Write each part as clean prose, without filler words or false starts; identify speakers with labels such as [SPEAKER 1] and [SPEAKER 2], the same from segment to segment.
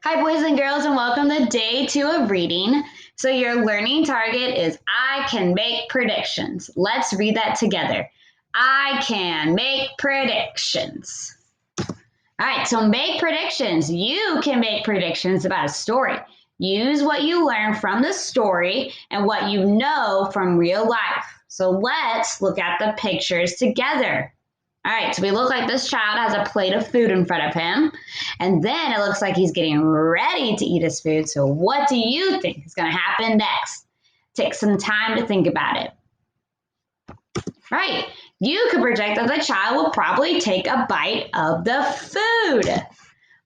[SPEAKER 1] Hi, boys and girls, and welcome to day 2 of reading. So, your learning target is I can make predictions. Let's read that together. I can make predictions. All right, so make predictions. You can make predictions about a story. Use what you learn from the story and what you know from real life. So, let's look at the pictures together. All right, so we look like this child has a plate of food in front of him, and then it looks like he's getting ready to eat his food. So what do you think is going to happen next? Take some time to think about it. Right, you could project that the child will probably take a bite of the food.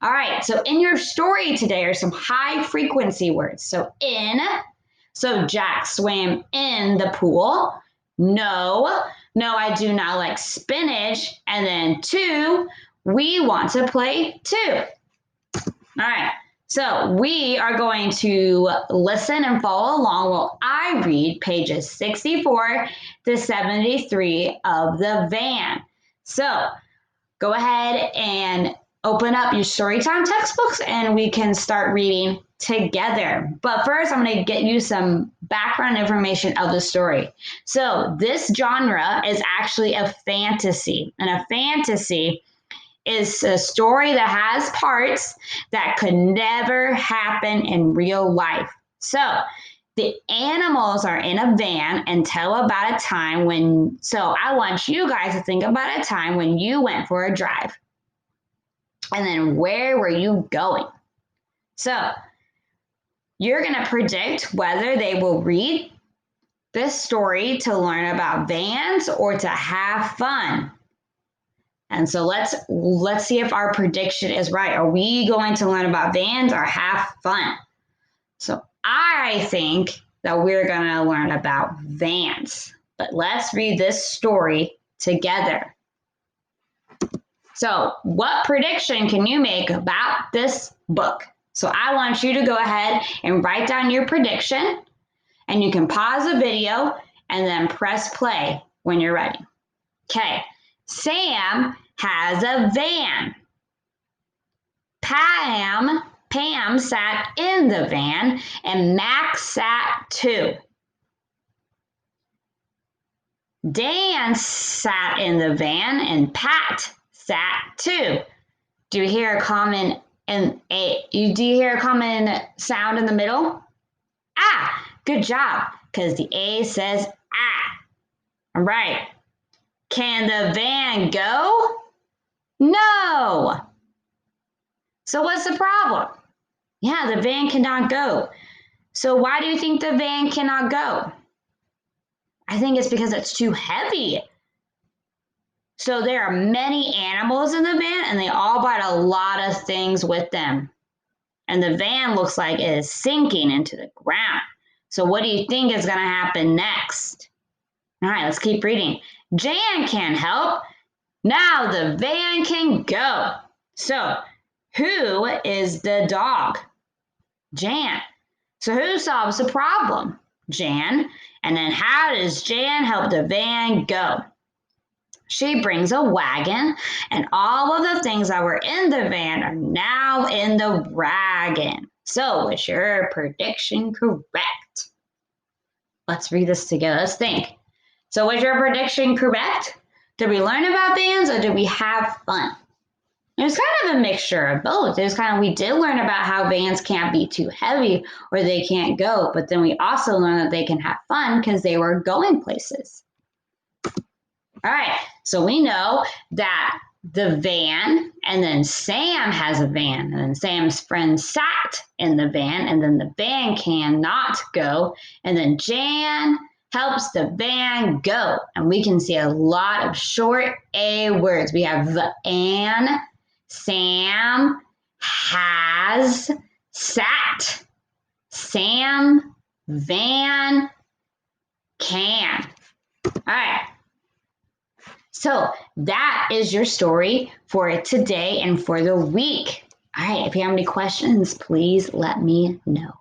[SPEAKER 1] All right, so in your story today are some high frequency words. So Jack swam in the pool. No, I do not like spinach. And then 2, we want to play too. All right, so we are going to listen and follow along while I read pages 64 to 73 of the van. So go ahead and open up your Storytime textbooks and we can start reading together. But first, I'm going to get you some background information of the story. So this genre is actually a fantasy, and a fantasy is a story that has parts that could never happen in real life. So the animals are in a van and tell about a time when, so I want you guys to think about a time when you went for a drive. And then where were you going? So you're going to predict whether they will read this story to learn about vans or to have fun. And so let's see if our prediction is right. Are we going to learn about vans or have fun? So I think that we're going to learn about vans. But let's read this story together. So what prediction can you make about this book? So I want you to go ahead and write down your prediction, and you can pause the video and then press play when you're ready. Okay, Sam has a van. Pam sat in the van, and Max sat too. Dan sat in the van, and Pat sat too. Do you hear a common sound in the middle? Ah, good job, because the A says ah. All right. Can the van go? No. So what's the problem? Yeah, the van cannot go. So why do you think the van cannot go? I think it's because it's too heavy. So there are many animals in the van, and they all brought a lot of things with them. And the van looks like it is sinking into the ground. So what do you think is going to happen next? All right, let's keep reading. Jan can help. Now the van can go. So who is the dog? Jan. So who solves the problem? Jan. And then how does Jan help the van go? She brings a wagon, and all of the things that were in the van are now in the wagon. So was your prediction correct? Let's read this together. Let's think. So was your prediction correct? Did we learn about vans or did we have fun? It was kind of a mixture of both. We did learn about how vans can't be too heavy or they can't go, but then we also learned that they can have fun because they were going places. All right, so we know that the van, and then Sam has a van, and then Sam's friend sat in the van, and then the van cannot go, and then Jan helps the van go. And we can see a lot of short A words. We have van, Sam, has, sat, Sam, van, can. All right. So that is your story for today and for the week. All right, if you have any questions, please let me know.